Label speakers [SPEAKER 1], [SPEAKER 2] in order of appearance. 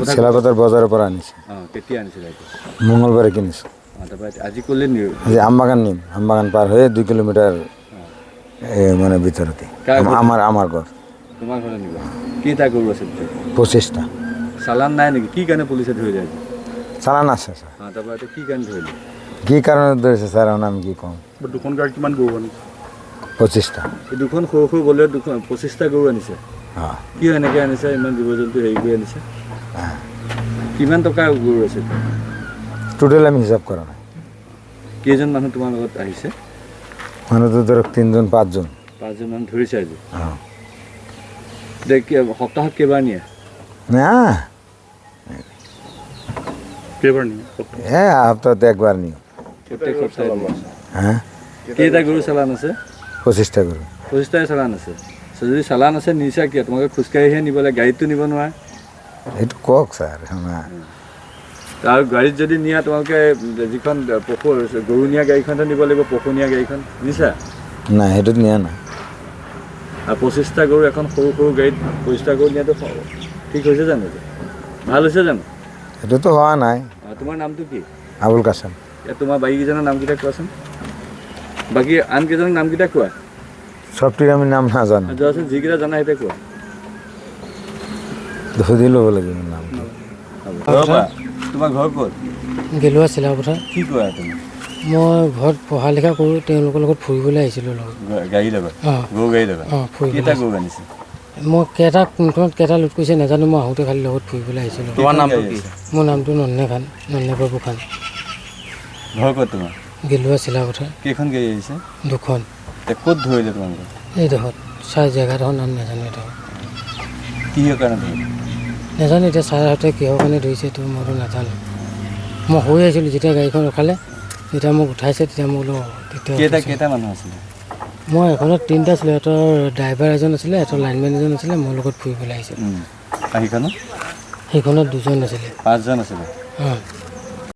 [SPEAKER 1] চেলাপথাৰ বজাৰৰ পৰা আনিছোঁ।
[SPEAKER 2] কেতিয়া আনিছিলে?
[SPEAKER 1] মঙলবাৰে কিনিছোঁ।
[SPEAKER 2] তাৰপৰা আজি ক'লে
[SPEAKER 1] আজি আমবাগান নিম, আমবাগান পাৰ হৈ 2 কিলোমিটাৰ মানে ভিতৰতে আমাৰ ঘৰ।
[SPEAKER 2] তোমাৰ ঘৰলৈ নিবা? কেইটা গৰু আছে?
[SPEAKER 1] 25টা।
[SPEAKER 2] চালান নাই নেকি? কি কাৰণে পুলিচে ধৰিলে আজি?
[SPEAKER 1] চালান আছে ছাৰ।
[SPEAKER 2] তাৰপৰা এইটো কি কাৰণে ধৰিলে?
[SPEAKER 1] কি কাৰণত ধৰিছে ছাৰ আমি কি ক'ম?
[SPEAKER 2] দুখন গাড়ী কিমান গৰু আনিছে?
[SPEAKER 1] 25টা।
[SPEAKER 2] এই দুখন সৰু সৰু গ'লে 25টা গৰু আনিছে। কিয় এনেকৈ আনিছে? ইমান জীৱ জন্তু হেৰি কৰি আনিছে? কিমান টকা গৰু আছে?
[SPEAKER 1] টোটেল আমি হিচাপ কৰা নাই।
[SPEAKER 2] কেইজন মানুহ তোমাৰ লগত আহিছে?
[SPEAKER 1] মানুহটো ধৰক 3জন 5জন।
[SPEAKER 2] 5জন মানুহ ধৰিছে আজি? সপ্তাহত কেইবাৰ নিয়ে?
[SPEAKER 1] না
[SPEAKER 2] কেইবাৰ নিয়ে?
[SPEAKER 1] সপ্তাহত একবাৰ নিওঁ।
[SPEAKER 2] প্ৰত্যেক সপ্তাহে? কেইটা গৰু চালান আছে?
[SPEAKER 1] 25টা গৰু।
[SPEAKER 2] 25টাই চালান আছে? যদি চালান আছে নিছা কিয়? তোমালোকে খোজকাঢ়িহে নিব লাগে, গাড়ীতটো নিব নোৱাৰে?
[SPEAKER 1] সেইটো কওক ছাৰ।
[SPEAKER 2] আৰু গাড়ীত যদি নিয়া তোমালোকে যিখন পশু গৰু নিয়া গাড়ীখনতে নিব লাগিব, পশু নিয়া গাড়ীখন নিছা?
[SPEAKER 1] নাই সেইটোত নিয়া নাই।
[SPEAKER 2] আৰু 25টা গৰু এখন সৰু সৰু গাড়ীত 25টা গৰু নিয়াটো ঠিক হৈছে জানো? ভাল হৈছে জানো?
[SPEAKER 1] সেইটোতো হোৱা নাই।
[SPEAKER 2] তোমাৰ নামটো কি?
[SPEAKER 1] আবুল কাছাম।
[SPEAKER 2] তোমাৰ বাকীকেইজনৰ নামকেইটা কোৱাচোন। বাকী আন কেইজনৰ নামকেইটা কোৱা।
[SPEAKER 1] চবটিৰ আমি নাম নাজানো।
[SPEAKER 2] যোৱাচোন, যিকেইটা জানা সেইটা কোৱা।
[SPEAKER 1] সুধি ল'ব লাগিব নামটো।
[SPEAKER 2] তোমাৰ ঘৰ ক'ত?
[SPEAKER 3] গেলুৱা চেলাপথাৰ।
[SPEAKER 2] কি কৰা তুমি?
[SPEAKER 3] মই ঘৰত পঢ়া লিখা কৰোঁ, তেওঁলোকৰ লগত ফুৰিবলৈ আহিছিলোঁ লগত।
[SPEAKER 2] গাড়ী লগত? গৰু গাড়ী লগত? কেইটা গৰু আনিছে?
[SPEAKER 3] মই কোনখনত কেইটা লোড কৰিছে নাজানো, মই আহোঁতে খালি লগত ফুৰিবলৈ আহিছিলোঁ।
[SPEAKER 2] তোমাৰ নামটো কি?
[SPEAKER 3] মোৰ নামটো নন্নে খান, নন্নে বাবু খান।
[SPEAKER 2] ঘৰ ক'ত তোমাৰ?
[SPEAKER 3] গেলুৱা চেলাপথাৰ।
[SPEAKER 2] কেইখন গাড়ী আহিছে?
[SPEAKER 3] 2খন।
[SPEAKER 2] ক'ত ধৰিলে তোমালোকে?
[SPEAKER 3] এইডোখৰত জেগাডোখৰ নাম নাজানো। এইডোখৰ
[SPEAKER 2] কিহৰ কাৰণে ধৰিলে
[SPEAKER 3] নাজানো। এতিয়া ছাৰহঁতে কিহৰ কাৰণে ধৰিছে এইটো মইতো নাজানো। মই শুই আছিলোঁ যেতিয়া গাড়ীখন ৰখালে, যেতিয়া মোক উঠাইছে তেতিয়া মই বোলো
[SPEAKER 2] কেইটা মানুহ আছিলে?
[SPEAKER 3] মই এখনত 3টা আছিলোঁ। সিহঁতৰ ড্ৰাইভাৰ এজন আছিলে, সিহঁতৰ লাইনমেন এজন আছিলে, মোৰ লগত ফুৰিবলৈ আহিছিলোঁ।
[SPEAKER 2] সেইখনত?
[SPEAKER 3] সেইখনত 2জন আছিলে।
[SPEAKER 2] 5জন আছিলে?